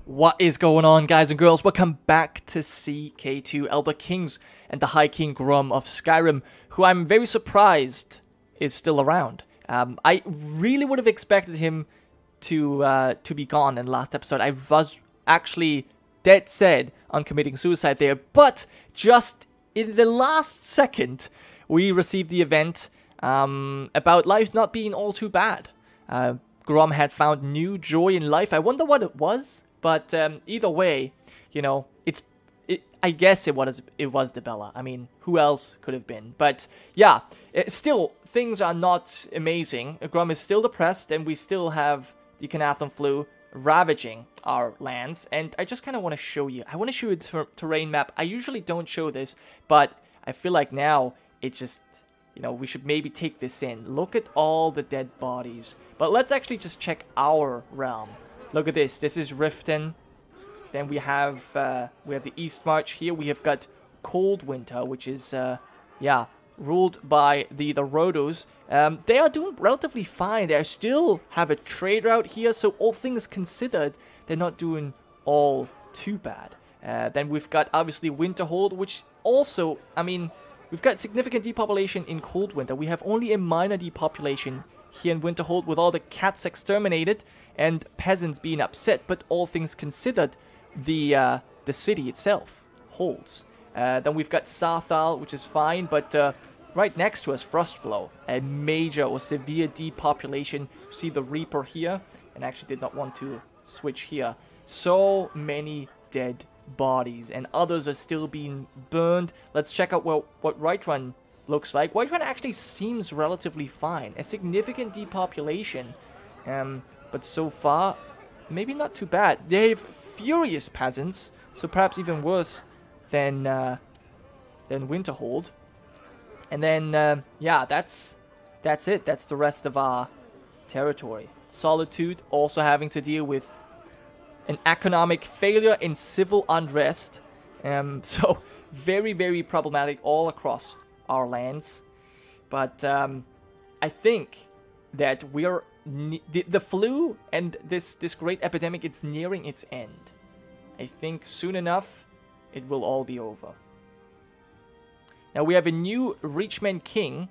What is going on, guys and girls? Welcome back to CK2, Elder Kings and the High King Gromm of Skyrim, who I'm very surprised is still around. I really would have expected him to be gone in the last episode. I was actually dead set on committing suicide there, but just in the last second, we received the event about life not being all too bad. Gromm had found new joy in life. I wonder what it was. But either way, you know, I guess it was the Bella. I mean, who else could have been? But yeah, still, things are not amazing. Gromm is still depressed, and we still have the Canathan flu ravaging our lands. And I just kind of want to show you. I want to show you the terrain map. I usually don't show this, but I feel like now it just, you know, we should maybe take this in. Look at all the dead bodies. But let's actually just check our realm. Look at this. This is Riften. Then we have the East March here. We have got Cold Winter, which is yeah, ruled by the Rhodos. They are doing relatively fine. They still have a trade route here, so all things considered, they're not doing all too bad. Then we've got obviously Winterhold, which also, I mean, we've got significant depopulation in Cold Winter. We have only a minor depopulation here in Winterhold with all the cats exterminated and peasants being upset, but all things considered, the city itself holds. Then we've got Sarthal, which is fine, but right next to us, Frostflow, a major or severe depopulation. You see the Reaper here, and actually did not want to switch here. So many dead bodies, and others are still being burned. Let's check out what Whiterun looks like. Whiterun actually seems relatively fine. A significant depopulation, but so far, maybe not too bad. They have furious peasants, so perhaps even worse than Winterhold. And then, yeah, that's it. That's the rest of our territory. Solitude also having to deal with an economic failure and civil unrest. So very, very problematic all across our lands. But I think that we're the flu and this great epidemic, it's nearing its end. I think soon enough it will all be over. Now we have a new Reachman King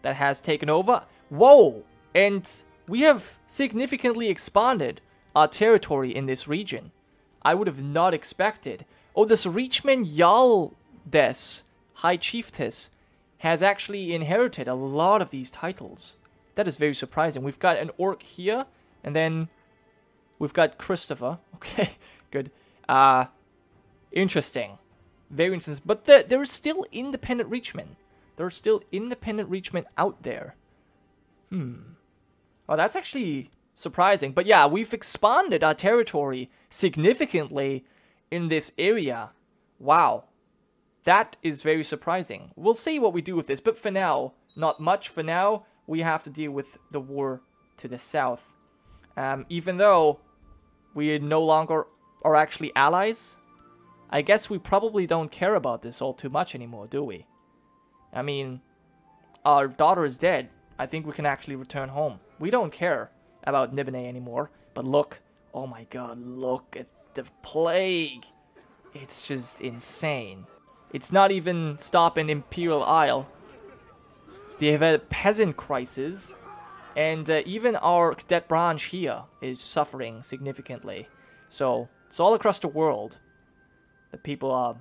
that has taken over. Whoa! And we have significantly expanded our territory in this region. I would have not expected. Oh, this Reachman Yaldes, High Chiefess, has actually inherited a lot of these titles. That is very surprising. We've got an orc here, and then we've got Christopher. Okay, good. Interesting. Very interesting. But there are still independent Reachmen. There are still independent Reachmen out there. Oh, that's actually surprising. But yeah, we've expanded our territory significantly in this area. Wow. That is very surprising. We'll see what we do with this, but for now, not much. For now, we have to deal with the war to the south. Even though we no longer are actually allies, I guess we probably don't care about this all too much anymore, do we? I mean, our daughter is dead. I think we can actually return home. We don't care about Nibene anymore. But look, oh my god, look at the plague. It's just insane. It's not even stopping Imperial Isle. They have a peasant crisis, and even our cadet branch here is suffering significantly. So it's all across the world. The people are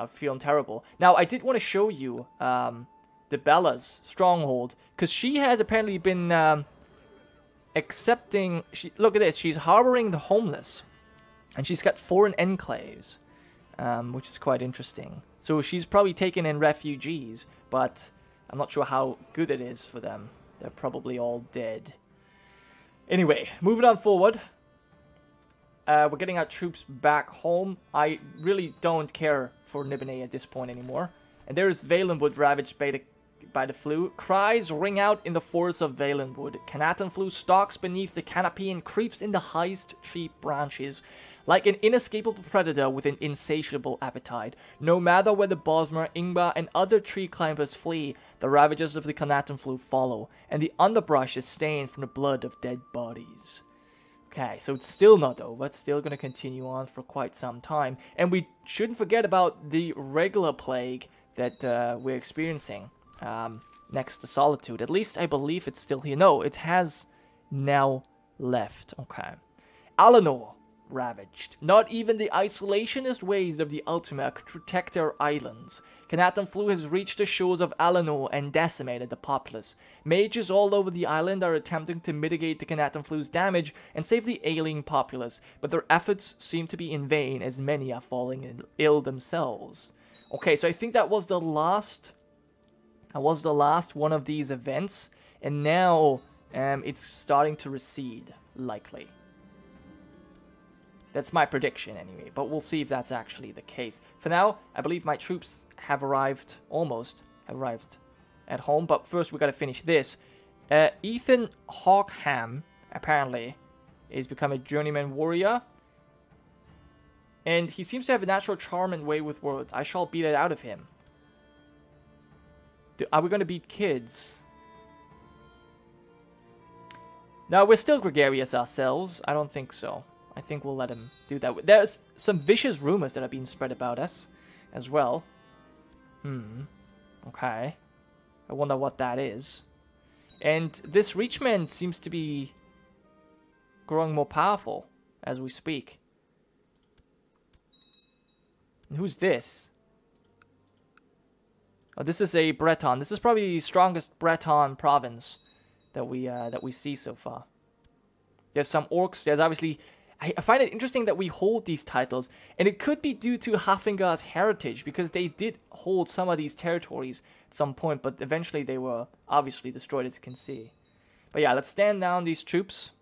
feeling terrible. Now, I did want to show you the Bella's stronghold, because she has apparently been accepting. Look at this. She's harboring the homeless, and she's got foreign enclaves, which is quite interesting. So she's probably taken in refugees, but I'm not sure how good it is for them. They're probably all dead. Anyway, moving on forward. We're getting our troops back home. I really don't care for Nibene at this point anymore. And there is Valenwood ravaged by the flu. Cries ring out in the forests of Valenwood. Canathan flu stalks beneath the canopy and creeps in the highest tree branches. Like an inescapable predator with an insatiable appetite. No matter where the Bosmer, Ingvar, and other tree climbers flee, the ravages of the Canathan flu follow, and the underbrush is stained from the blood of dead bodies. Okay, so it's still not over. It's still going to continue on for quite some time. And we shouldn't forget about the regular plague that we're experiencing next to Solitude. At least I believe it's still here. No, it has now left. Okay. Alanor ravaged. Not even the isolationist ways of the Ultima could protect their islands. Kanaton flu has reached the shores of Alanor and decimated the populace. Mages all over the island are attempting to mitigate the Kanaton flu's damage and save the ailing populace, but their efforts seem to be in vain as many are falling ill themselves. Okay, so I think that was the last one of these events, and now it's starting to recede, likely. That's my prediction anyway, but we'll see if that's actually the case. For now, I believe my troops have arrived, almost arrived at home, but first we gotta finish this. Ethan Hawkham, apparently, is becoming a journeyman warrior. And he seems to have a natural charm and way with words. I shall beat it out of him. Are we gonna beat kids? No, we're still gregarious ourselves. I don't think so. I think we'll let him do that. There's some vicious rumors that are being spread about us as well. Okay. I wonder what that is. And this Reachman seems to be growing more powerful as we speak. And who's this? Oh, this is a Breton. This is probably the strongest Breton province that we see so far. There's some orcs. There's obviously... I find it interesting that we hold these titles, and it could be due to Hafingar's heritage, because they did hold some of these territories at some point, but eventually they were obviously destroyed, as you can see. But yeah, let's stand down these troops.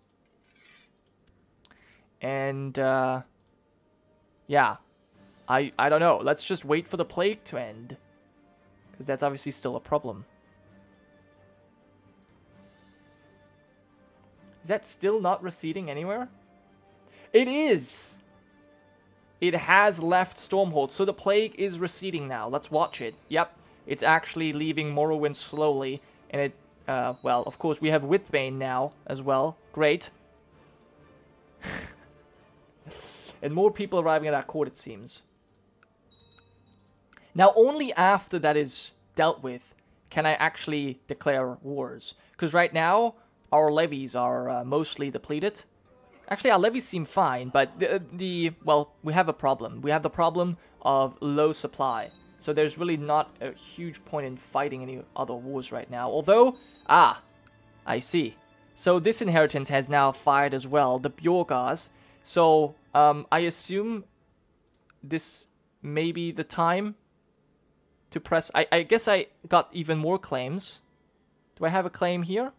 And, yeah. I don't know. Let's just wait for the plague to end, because that's obviously still a problem. Is that still not receding anywhere? It is! It has left Stormhold, so the plague is receding now. Let's watch it. Yep, it's actually leaving Morrowind slowly. And it, well, of course, we have Withbane now as well. Great. And more people arriving at our court, it seems. Now, only after that is dealt with can I actually declare wars. Because right now, our levies are mostly depleted. Actually, our levies seem fine, but well, we have a problem. We have the problem of low supply. So there's really not a huge point in fighting any other wars right now. Although, I see. So this inheritance has now fired as well, the Bjorgars. So, I assume this may be the time to press... I guess I got even more claims. Do I have a claim here?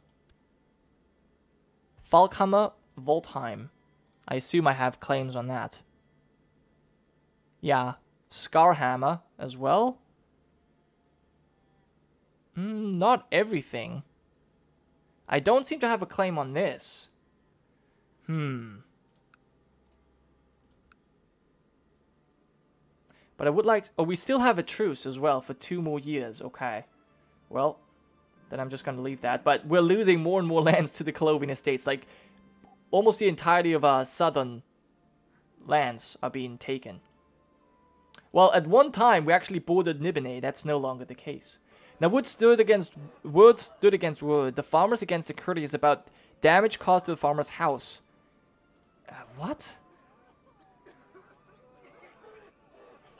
Falkhammer... Voltheim. I assume I have claims on that. Yeah. Scarhammer as well. Not everything. I don't seem to have a claim on this. But I would like... Oh, we still have a truce as well for 2 more years. Okay. Well, then I'm just going to leave that. But we're losing more and more lands to the Clovian Estates. Like... Almost the entirety of our southern lands are being taken. Well, at one time, we actually bordered Nibene. That's no longer the case. Now, word stood against word. The farmers against the courtiers about damage caused to the farmer's house. What?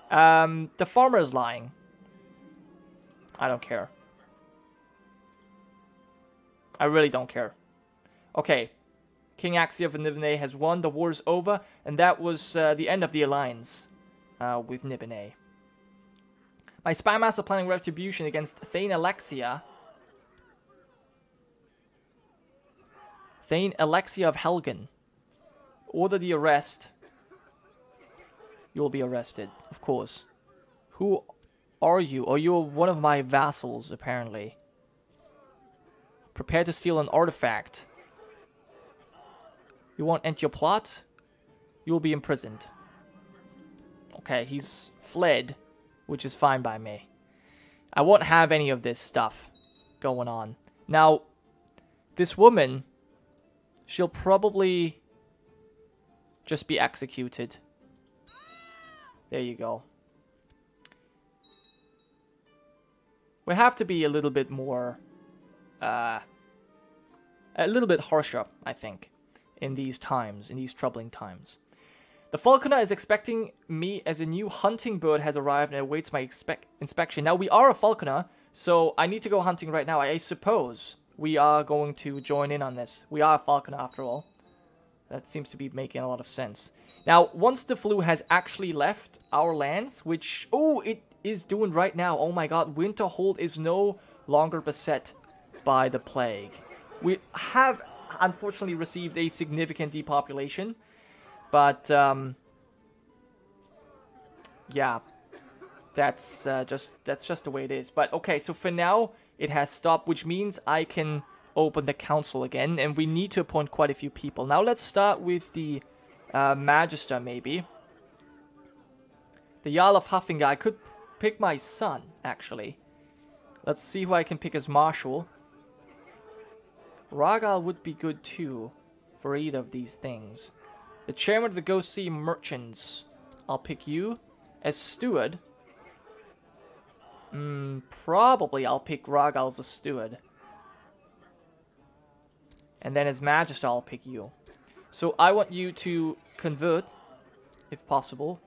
The farmer is lying. I don't care. I really don't care. Okay. King Axia of Nibene has won, the war is over, and that was the end of the alliance with Nibene. My spy master planning retribution against Thane Alexia. Thane Alexia of Helgen. Order the arrest. You will be arrested, of course. Who are you? Oh, you're one of my vassals, apparently. Prepare to steal an artifact. You won't end your plot? You will be imprisoned. Okay, he's fled, which is fine by me. I won't have any of this stuff going on. Now, this woman, she'll probably just be executed. There you go. We have to be a little bit more, a little bit harsher, I think, in these times, in these troubling times. The falconer is expecting me as a new hunting bird has arrived and awaits my inspection. Now, we are a falconer, so I need to go hunting right now. I suppose we are going to join in on this. We are a falconer after all. That seems to be making a lot of sense. Now, once the flu has actually left our lands, which, oh, it is doing right now. Oh my god, Winterhold is no longer beset by the plague. We have, unfortunately, received a significant depopulation. But, yeah, that's just the way it is. But, okay, so for now, it has stopped, which means I can open the council again, and we need to appoint quite a few people. Now, let's start with the Magister, maybe. The Jarl of Huffinga. I could pick my son, actually. Let's see who I can pick as Marshal. Ragal would be good, too, for either of these things. The chairman of the Ghost Sea Merchants. I'll pick you. As steward. Probably I'll pick Ragal as a steward. And then as Magister, I'll pick you. So I want you to convert, if possible.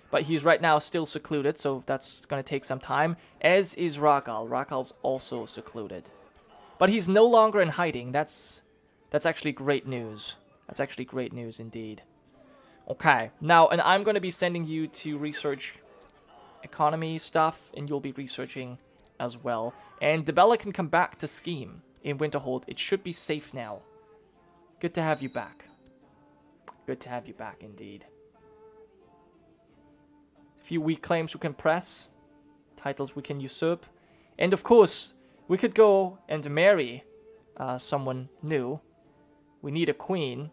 But he's right now still secluded, so that's going to take some time. As is Ragal. Ragal's also secluded. But he's no longer in hiding. That's actually great news. That's actually great news indeed. Okay, now, and I'm going to be sending you to research economy stuff, and you'll be researching as well. And Debella can come back to Scheme in Winterhold. It should be safe now. Good to have you back. Good to have you back indeed. A few weak claims we can press. Titles we can usurp. And of course, we could go and marry someone new. We need a queen.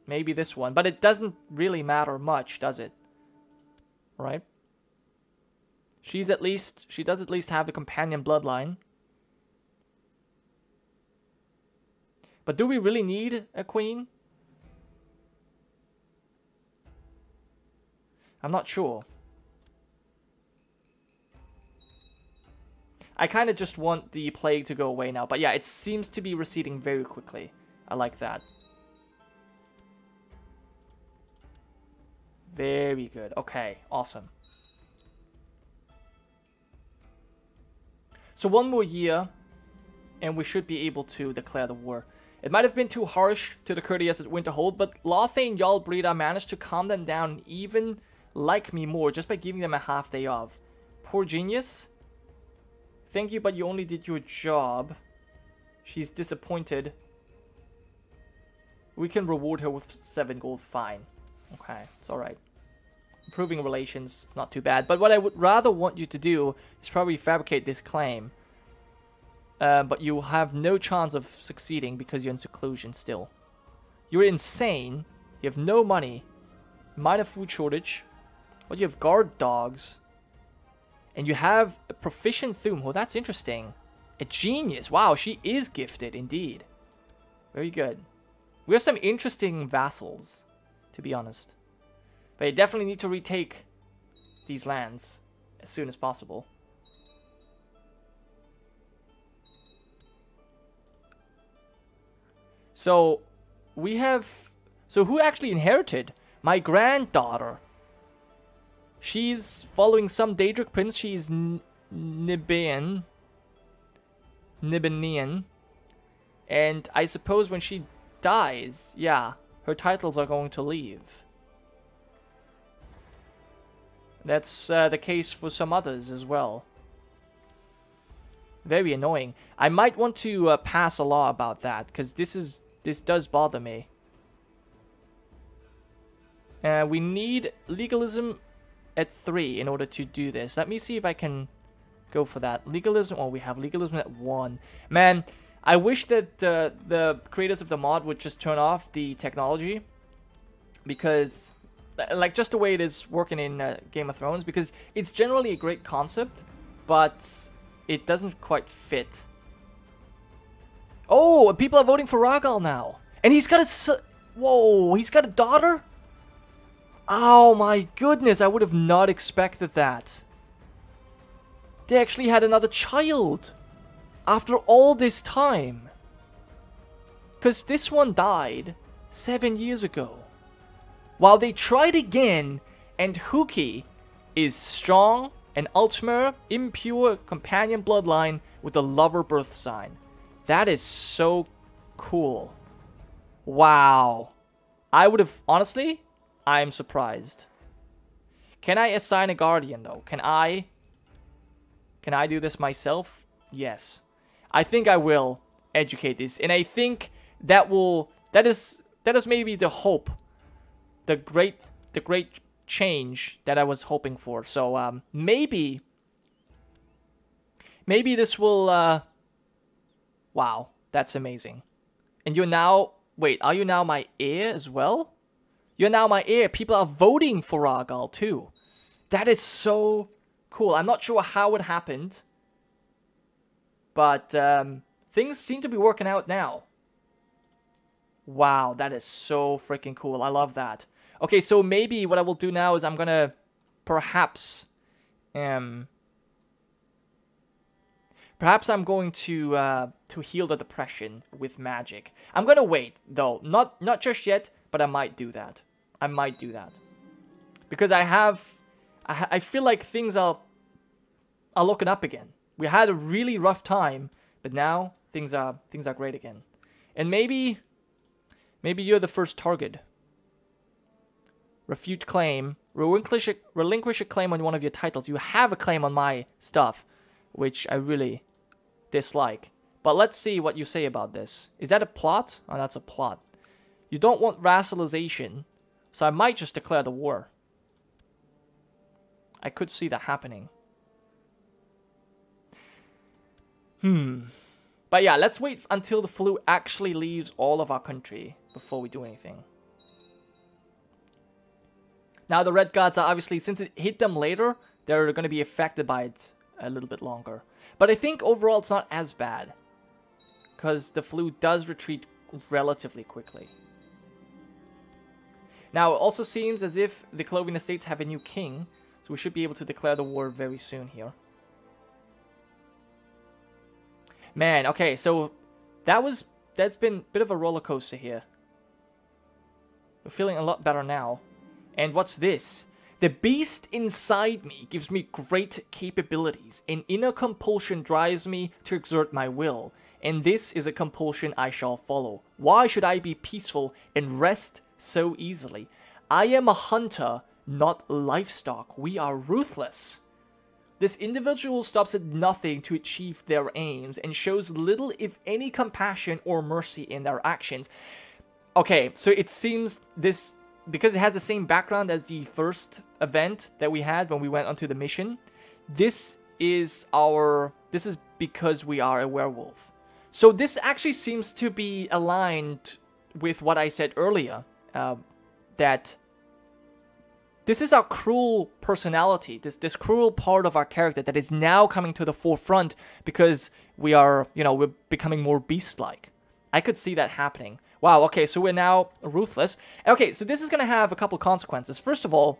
Maybe this one. But it doesn't really matter much, does it? Right? She does at least have the companion bloodline. But do we really need a queen? I'm not sure. I kind of just want the plague to go away now. But yeah, it seems to be receding very quickly. I like that. Very good. Okay, awesome. So one more year, and we should be able to declare the war. It might have been too harsh to the courtiers at Winterhold, but Lothane Jarl Breda managed to calm them down and even like me more just by giving them a half day off. Poor genius. Thank you, but you only did your job. She's disappointed. We can reward her with 7 gold. Fine. Okay, it's alright. Improving relations, it's not too bad. But what I would rather want you to do is probably fabricate this claim. But you have no chance of succeeding because you're in seclusion still. You're insane. You have no money. Minor food shortage. Well, you have guard dogs. And you have a proficient Thum. Oh, that's interesting. A genius. Wow, she is gifted indeed. Very good. We have some interesting vassals, to be honest. But you definitely need to retake these lands as soon as possible. So, we have... So, who actually inherited? My granddaughter. She's following some Daedric prince. She's Nibenian. And I suppose when she dies, yeah, her titles are going to leave. That's the case for some others as well. Very annoying. I might want to pass a law about that, because this does bother me. We need legalism at 3 in order to do this. Let me see if I can go for that. Legalism, oh, we have legalism at 1. Man, I wish that the creators of the mod would just turn off the technology, because... like, just the way it is working in Game of Thrones, because it's generally a great concept, but it doesn't quite fit. Oh, people are voting for Ragal now. And he's got a whoa, he's got a daughter? Oh my goodness, I would have not expected that. They actually had another child after all this time. Because this one died 7 years ago. While they tried again, and Huki is strong and Ultimate, impure companion bloodline with a lover birth sign. That is so cool. Wow. I would have, honestly, I'm surprised. Can I assign a guardian though? Can I do this myself? Yes. I think I will educate this. And I think that is maybe the hope. The great change that I was hoping for. So maybe this will wow, that's amazing. And you're now, wait, are you now my heir as well? You're now my heir. People are voting for Argal too. That is so cool. I'm not sure how it happened, but things seem to be working out now. Wow, that is so freaking cool. I love that. Okay, so maybe what I will do now is I'm gonna perhaps I'm going to heal the depression with magic. I'm gonna wait though, not just yet, but I might do that. I might do that because I feel like things are looking up again. We had a really rough time, but now things are great again. And maybe you're the first target. Refute claim. Relinquish a claim on one of your titles. You have a claim on my stuff, which I really dislike. But let's see what you say about this. Is that a plot? Oh, that's a plot. You don't want vassalization, so I might just declare the war. I could see that happening. But yeah, let's wait until the flu actually leaves all of our country before we do anything. Now the Red Guards are obviously, since it hit them later, they're going to be affected by it a little bit longer. But I think overall it's not as bad, because the flu does retreat relatively quickly. Now it also seems as if the Clovian Estates have a new king, so we should be able to declare the war very soon here. Man, okay, so that's been a bit of a roller coaster here. We're feeling a lot better now. And what's this? The beast inside me gives me great capabilities. An inner compulsion drives me to exert my will. And this is a compulsion I shall follow. Why should I be peaceful and rest so easily? I am a hunter, not livestock. We are ruthless. This individual stops at nothing to achieve their aims and shows little, if any, compassion or mercy in their actions. Okay, so it seems this, because it has the same background as the first event that we had when we went onto the mission, this is because we are a werewolf. So this actually seems to be aligned with what I said earlier, that this is our cruel personality, this cruel part of our character that is now coming to the forefront because we are, we're becoming more beast-like. I could see that happening. Wow, okay, so we're now ruthless. Okay, so this is going to have a couple consequences. First of all,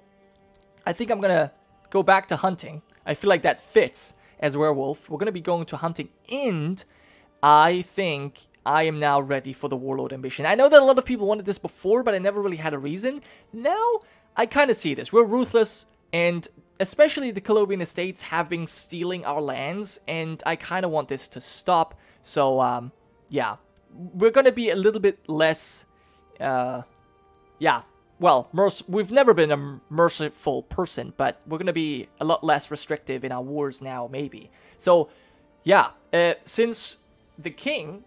I think I'm going to go back to hunting. I feel like that fits as a werewolf. We're going to be going to hunting, and I think I am now ready for the Warlord ambition. I know that a lot of people wanted this before, but I never really had a reason. Now, I kind of see this. We're ruthless, and especially the Colovian Estates have been stealing our lands, and I kind of want this to stop. So, yeah. We're going to be a little bit less, yeah, well, we've never been a merciful person, but we're going to be a lot less restrictive in our wars now, maybe. So, yeah, since the king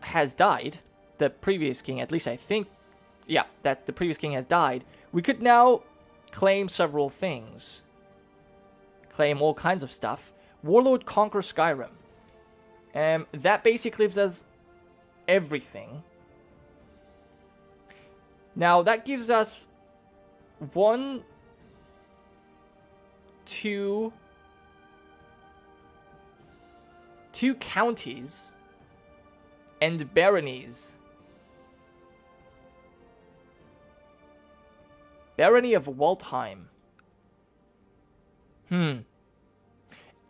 has died, the previous king, at least I think, yeah, that the previous king has died, we could now claim several things. Claim all kinds of stuff. Warlord conquers Skyrim. That basically gives us everything. Now, that gives us 1, 2 counties and baronies. Barony of Waldheim.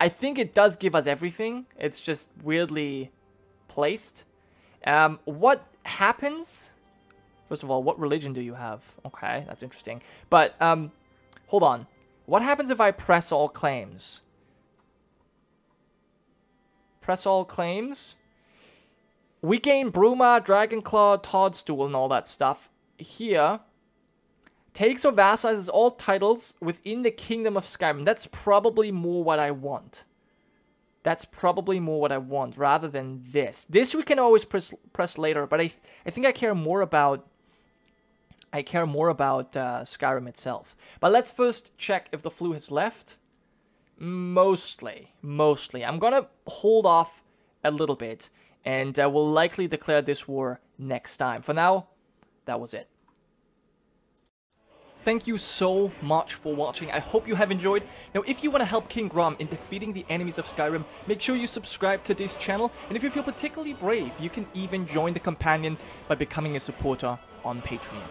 I think it does give us everything. It's just weirdly placed. What happens? First of all, what religion do you have? Okay, that's interesting. But, hold on. What happens if I press all claims? Press all claims. We gain Bruma, Dragonclaw, Toadstool, and all that stuff. Here, takes or vassalizes all titles within the Kingdom of Skyrim. That's probably more what I want. That's probably more what I want, rather than this. This we can always press later, but I think I care more about... Skyrim itself. But let's first check if the flu has left. Mostly. I'm gonna hold off a little bit, and we'll likely declare this war next time. For now, that was it. Thank you so much for watching. I hope you have enjoyed. Now, if you want to help King Gromm in defeating the enemies of Skyrim, make sure you subscribe to this channel. And if you feel particularly brave, you can even join the companions by becoming a supporter on Patreon.